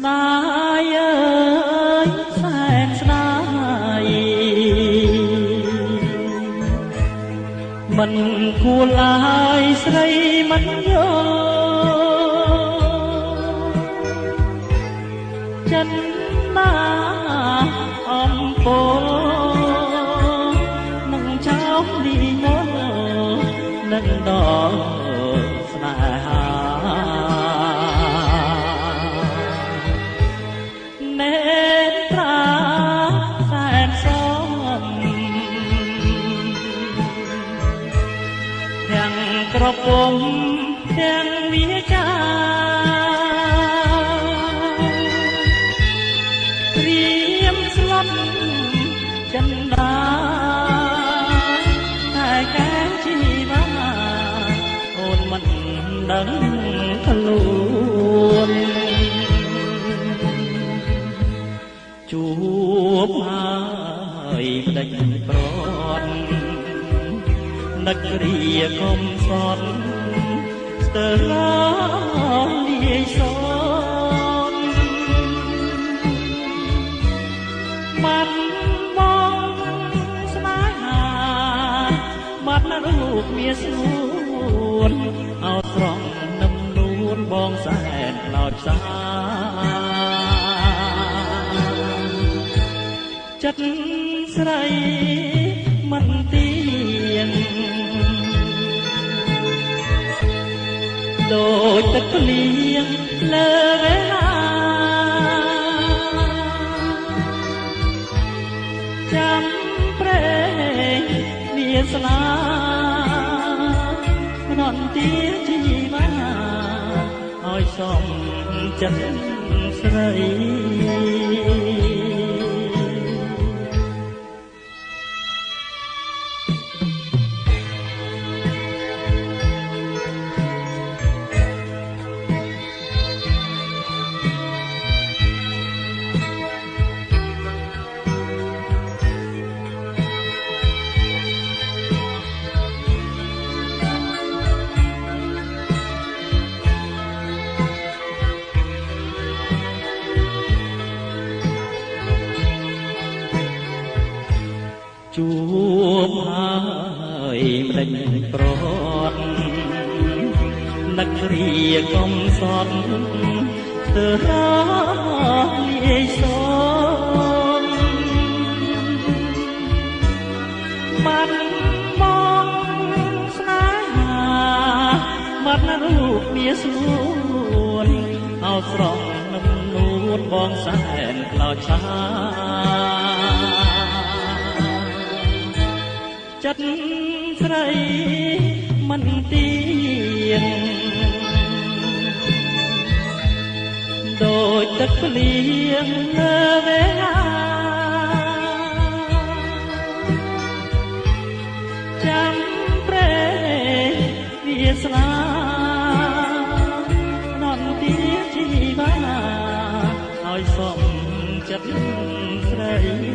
នាយអើយសែនស្នាយមិនគួរឡើយស្រីមិនយល់ចិនណាអំពូលនឹងចោលលីននឹងដល់ស្នេហាក្រពុំទាំងវាចាត្រៀមស្លុតចិនដាតែកែជីវ៉ាអូនមិនដឹងខ្លួនជួបហើយផ្ដេចប្រន់នឹករីកុំសន់ស្ទើរលាយសនមិនបងស្នេហាបាត់រូបមានស្នួនអោត្រង់នឹមនួនបងសែនឡោចសាចិត្តស្រីមិនទៀងដូចទឹកភ្លៀងលើវេលាចាំព្រេងមានស្លាភ្នំទាជីវ៉ាឲ្យសំចិត្តស្រីជួបហើយម្ដេចប្រត់នឹករីកុំសត់ស្ទើរលាយសនបានបងស្នេហាបាត់រូបមានស្នួនអោស្រស់នឹមនួនបងសែនក្លោចឆាចិត្តស្រីមិនទៀងដូចទឹកភ្លៀងលើវេលាចាំព្រេងវាស្លានន់ទាជីវ៉ាឲ្យសំចិត្តស្រី